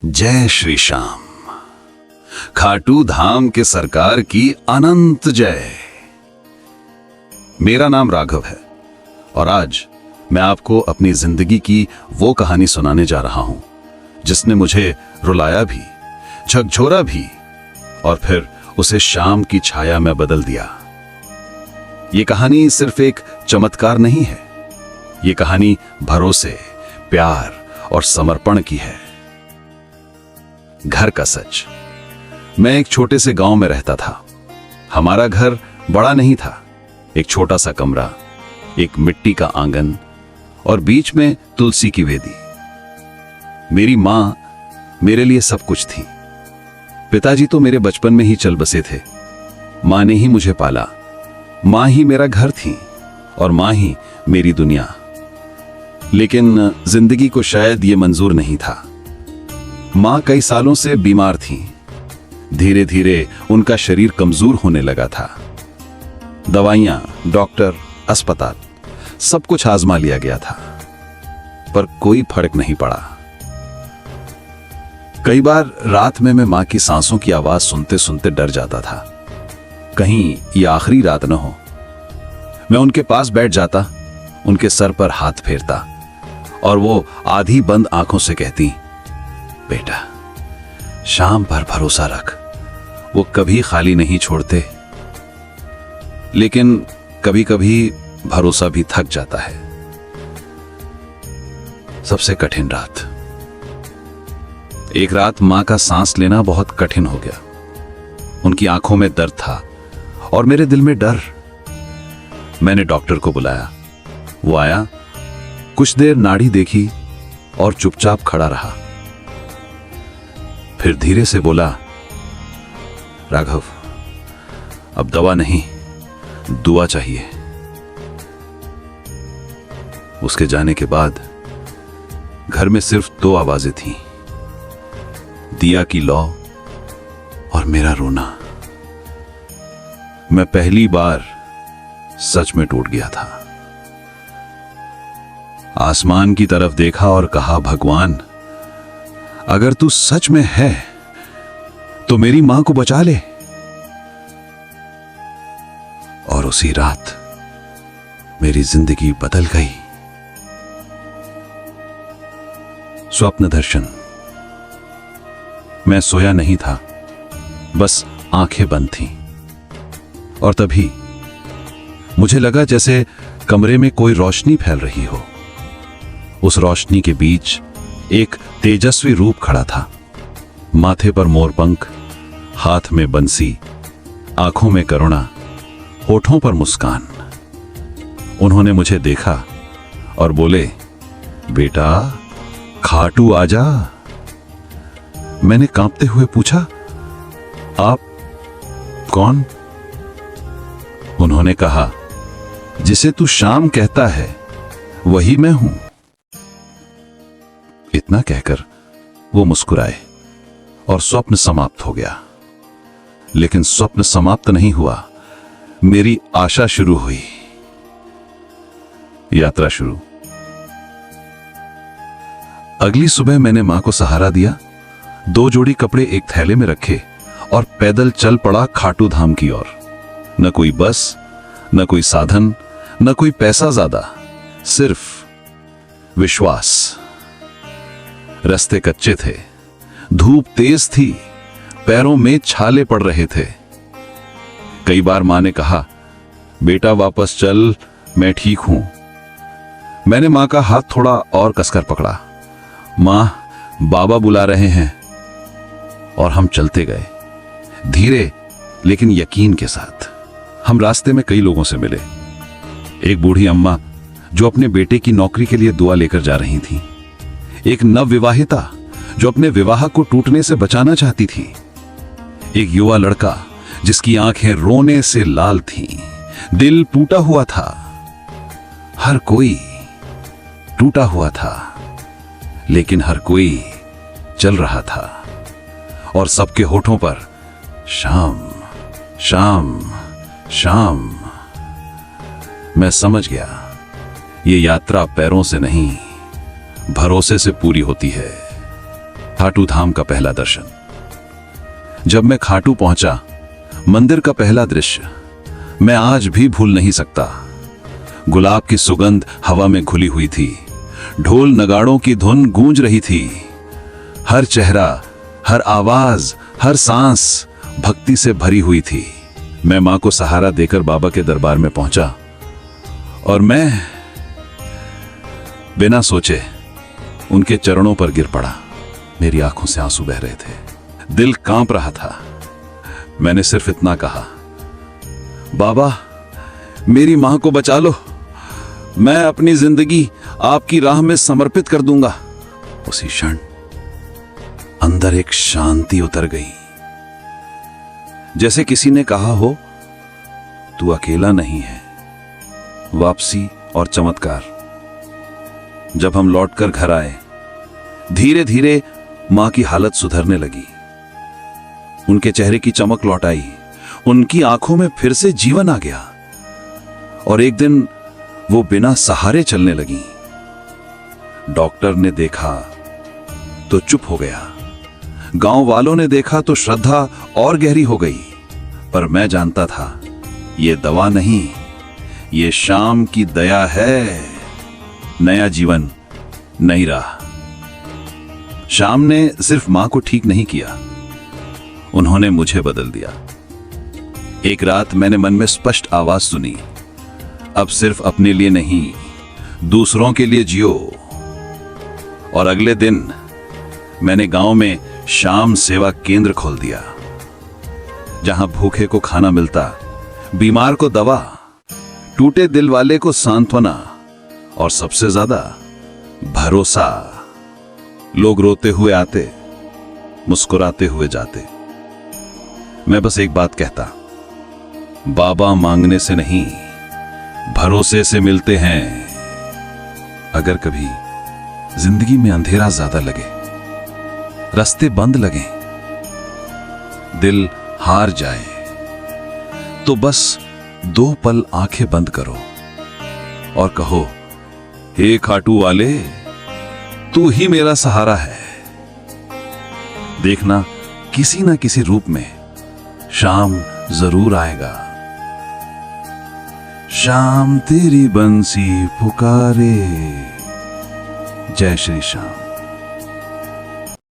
जय श्री श्याम। खाटू धाम के सरकार की अनंत जय। मेरा नाम राघव है और आज मैं आपको अपनी जिंदगी की वो कहानी सुनाने जा रहा हूं जिसने मुझे रुलाया भी, झकझोरा भी और फिर उसे शाम की छाया में बदल दिया। ये कहानी सिर्फ एक चमत्कार नहीं है, ये कहानी भरोसे, प्यार और समर्पण की है। घर का सच। मैं एक छोटे से गांव में रहता था। हमारा घर बड़ा नहीं था, एक छोटा सा कमरा, एक मिट्टी का आंगन और बीच में तुलसी की वेदी। मेरी मां मेरे लिए सब कुछ थी। पिताजी तो मेरे बचपन में ही चल बसे थे। मां ने ही मुझे पाला। मां ही मेरा घर थी और मां ही मेरी दुनिया। लेकिन जिंदगी को शायद ये मंजूर नहीं था। मां कई सालों से बीमार थी। धीरे धीरे उनका शरीर कमजोर होने लगा था। दवाइयां, डॉक्टर, अस्पताल, सब कुछ आजमा लिया गया था, पर कोई फर्क नहीं पड़ा। कई बार रात में मैं मां की सांसों की आवाज सुनते सुनते डर जाता था, कहीं ये आखिरी रात न हो। मैं उनके पास बैठ जाता, उनके सर पर हाथ फेरता और वो आधी बंद आंखों से कहती, बेटा शाम पर भरोसा रख, वो कभी खाली नहीं छोड़ते। लेकिन कभी कभी भरोसा भी थक जाता है। सबसे कठिन रात। एक रात मां का सांस लेना बहुत कठिन हो गया। उनकी आंखों में दर्द था और मेरे दिल में डर। मैंने डॉक्टर को बुलाया। वो आया, कुछ देर नाड़ी देखी और चुपचाप खड़ा रहा। फिर धीरे से बोला, राघव, अब दवा नहीं, दुआ चाहिए। उसके जाने के बाद घर में सिर्फ दो आवाजें थीं, दिया की लौ और मेरा रोना। मैं पहली बार सच में टूट गया था। आसमान की तरफ देखा और कहा, भगवान, अगर तू सच में है तो मेरी मां को बचा ले। और उसी रात मेरी जिंदगी बदल गई। स्वप्न दर्शन। मैं सोया नहीं था, बस आंखें बंद थीं। और तभी मुझे लगा जैसे कमरे में कोई रोशनी फैल रही हो। उस रोशनी के बीच एक तेजस्वी रूप खड़ा था। माथे पर मोरपंख, हाथ में बंसी, आंखों में करुणा, होठों पर मुस्कान। उन्होंने मुझे देखा और बोले, बेटा खाटू आजा। मैंने कांपते हुए पूछा, आप कौन? उन्होंने कहा, जिसे तू शाम कहता है वही मैं हूं। इतना कहकर वो मुस्कुराए और स्वप्न समाप्त हो गया। लेकिन स्वप्न समाप्त नहीं हुआ, मेरी आशा शुरू हुई। यात्रा शुरू। अगली सुबह मैंने मां को सहारा दिया, 2 जोड़ी कपड़े एक थैले में रखे और पैदल चल पड़ा खाटू धाम की ओर। न कोई बस, न कोई साधन, न कोई पैसा ज्यादा, सिर्फ विश्वास। रास्ते कच्चे थे, धूप तेज थी, पैरों में छाले पड़ रहे थे। कई बार मां ने कहा, बेटा वापस चल, मैं ठीक हूं। मैंने मां का हाथ थोड़ा और कसकर पकड़ा। मां, बाबा बुला रहे हैं। और हम चलते गए, धीरे लेकिन यकीन के साथ। हम रास्ते में कई लोगों से मिले। एक बूढ़ी अम्मा जो अपने बेटे की नौकरी के लिए दुआ लेकर जा रही थी। एक नवविवाहिता जो अपने विवाह को टूटने से बचाना चाहती थी। एक युवा लड़का जिसकी आंखें रोने से लाल थीं, दिल टूटा हुआ था। हर कोई टूटा हुआ था, लेकिन हर कोई चल रहा था। और सबके होठों पर शाम, शाम, शाम। मैं समझ गया, ये यात्रा पैरों से नहीं, भरोसे से पूरी होती है। खाटू धाम का पहला दर्शन। जब मैं खाटू पहुंचा, मंदिर का पहला दृश्य मैं आज भी भूल नहीं सकता। गुलाब की सुगंध हवा में घुली हुई थी, ढोल नगाड़ों की धुन गूंज रही थी। हर चेहरा, हर आवाज, हर सांस भक्ति से भरी हुई थी। मैं मां को सहारा देकर बाबा के दरबार में पहुंचा और मैं बिना सोचे उनके चरणों पर गिर पड़ा। मेरी आंखों से आंसू बह रहे थे, दिल कांप रहा था। मैंने सिर्फ इतना कहा, बाबा मेरी मां को बचा लो, मैं अपनी जिंदगी आपकी राह में समर्पित कर दूंगा। उसी क्षण अंदर एक शांति उतर गई, जैसे किसी ने कहा हो, तू अकेला नहीं है। वापसी और चमत्कार। जब हम लौटकर घर आए, धीरे धीरे मां की हालत सुधरने लगी। उनके चेहरे की चमक लौट आई, उनकी आंखों में फिर से जीवन आ गया और एक दिन वो बिना सहारे चलने लगी। डॉक्टर ने देखा तो चुप हो गया, गांव वालों ने देखा तो श्रद्धा और गहरी हो गई। पर मैं जानता था, ये दवा नहीं, ये शाम की दया है। नया जीवन, नई राह। शाम ने सिर्फ मां को ठीक नहीं किया, उन्होंने मुझे बदल दिया। एक रात मैंने मन में स्पष्ट आवाज सुनी, अब सिर्फ अपने लिए नहीं, दूसरों के लिए जियो। और अगले दिन मैंने गांव में शाम सेवा केंद्र खोल दिया, जहां भूखे को खाना मिलता, बीमार को दवा, टूटे दिल वाले को सांत्वना और सबसे ज्यादा भरोसा। लोग रोते हुए आते, मुस्कुराते हुए जाते। मैं बस एक बात कहता, बाबा मांगने से नहीं, भरोसे से मिलते हैं। अगर कभी जिंदगी में अंधेरा ज्यादा लगे, रास्ते बंद लगे, दिल हार जाए, तो बस 2 पल आंखें बंद करो और कहो, हे खाटू वाले, तू ही मेरा सहारा है। देखना, किसी ना किसी रूप में शाम जरूर आएगा। शाम तेरी बंसी पुकारे। जय श्री श्याम।